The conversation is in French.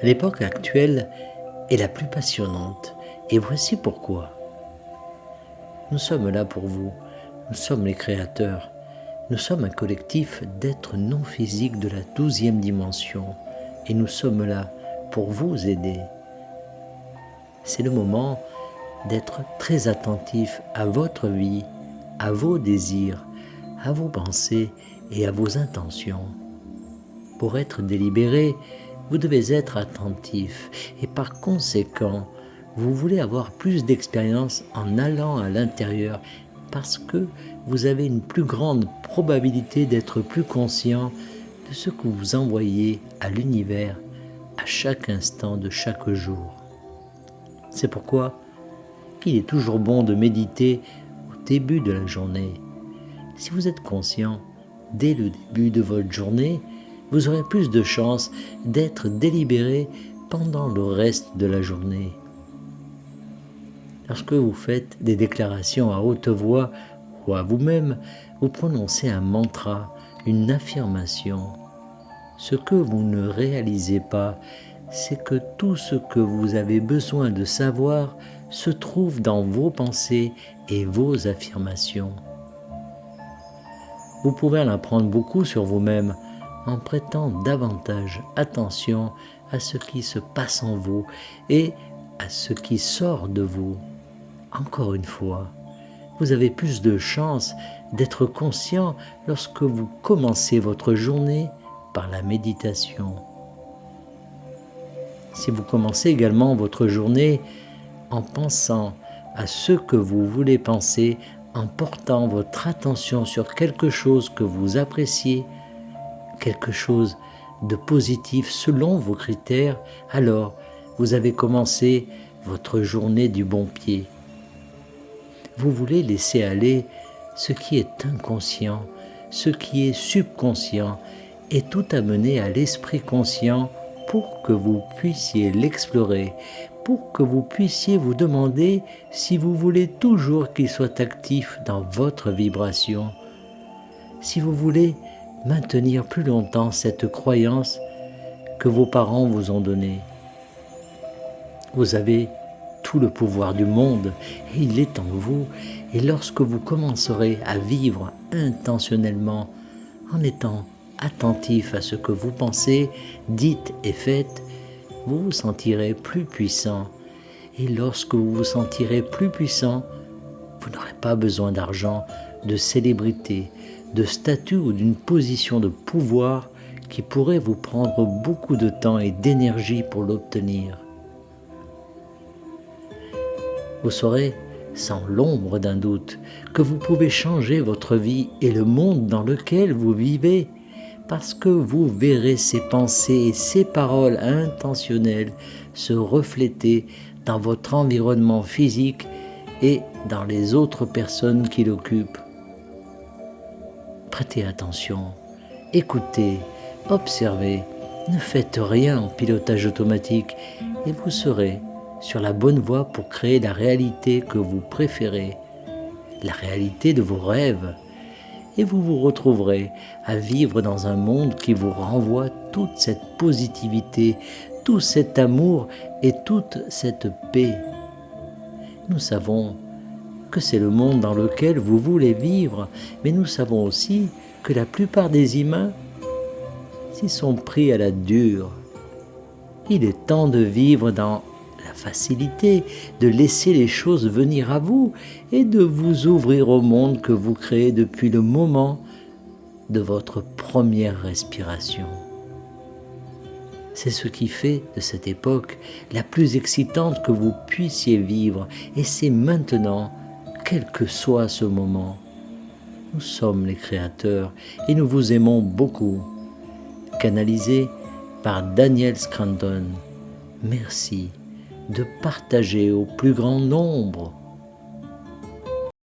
L'époque actuelle est la plus passionnante, et voici pourquoi. Nous sommes là pour vous, nous sommes les créateurs, nous sommes un collectif d'êtres non physiques de la 12e dimension, et nous sommes là pour vous aider. C'est le moment d'être très attentif à votre vie, à vos désirs, à vos pensées et à vos intentions. Pour être délibéré, vous devez être attentif et par conséquent, vous voulez avoir plus d'expérience en allant à l'intérieur parce que vous avez une plus grande probabilité d'être plus conscient de ce que vous envoyez à l'univers à chaque instant de chaque jour. C'est pourquoi il est toujours bon de méditer au début de la journée. Si vous êtes conscient dès le début de votre journée, vous aurez plus de chances d'être délibéré pendant le reste de la journée. Lorsque vous faites des déclarations à haute voix ou à vous-même, vous prononcez un mantra, une affirmation. Ce que vous ne réalisez pas, c'est que tout ce que vous avez besoin de savoir se trouve dans vos pensées et vos affirmations. Vous pouvez en apprendre beaucoup sur vous-même en prêtant davantage attention à ce qui se passe en vous et à ce qui sort de vous. Encore une fois, vous avez plus de chances d'être conscient lorsque vous commencez votre journée par la méditation. Si vous commencez également votre journée en pensant à ce que vous voulez penser, en portant votre attention sur quelque chose que vous appréciez, quelque chose de positif selon vos critères, alors vous avez commencé votre journée du bon pied. Vous voulez laisser aller ce qui est inconscient, ce qui est subconscient, et tout amener à l'esprit conscient pour que vous puissiez l'explorer, pour que vous puissiez vous demander si vous voulez toujours qu'il soit actif dans votre vibration, si vous voulez maintenir plus longtemps cette croyance que vos parents vous ont donnée. Vous avez tout le pouvoir du monde et il est en vous, et lorsque vous commencerez à vivre intentionnellement en étant attentif à ce que vous pensez, dites et faites, vous vous sentirez plus puissant. Et lorsque vous vous sentirez plus puissant, vous n'aurez pas besoin d'argent, de célébrité, de statut ou d'une position de pouvoir qui pourrait vous prendre beaucoup de temps et d'énergie pour l'obtenir. Vous saurez, sans l'ombre d'un doute, que vous pouvez changer votre vie et le monde dans lequel vous vivez, parce que vous verrez ces pensées et ces paroles intentionnelles se refléter dans votre environnement physique et dans les autres personnes qui l'occupent. Prêtez attention, écoutez, observez, ne faites rien en pilotage automatique et vous serez sur la bonne voie pour créer la réalité que vous préférez, la réalité de vos rêves. Et vous vous retrouverez à vivre dans un monde qui vous renvoie toute cette positivité, tout cet amour et toute cette paix. Nous savons que c'est le monde dans lequel vous voulez vivre, mais nous savons aussi que la plupart des humains s'y sont pris à la dure. Il est temps de vivre dans la facilité, de laisser les choses venir à vous et de vous ouvrir au monde que vous créez depuis le moment de votre première respiration. C'est ce qui fait de cette époque la plus excitante que vous puissiez vivre, et c'est maintenant, quel que soit ce moment. Nous sommes les créateurs et nous vous aimons beaucoup. Canalisé par Daniel Scranton. Merci de partager au plus grand nombre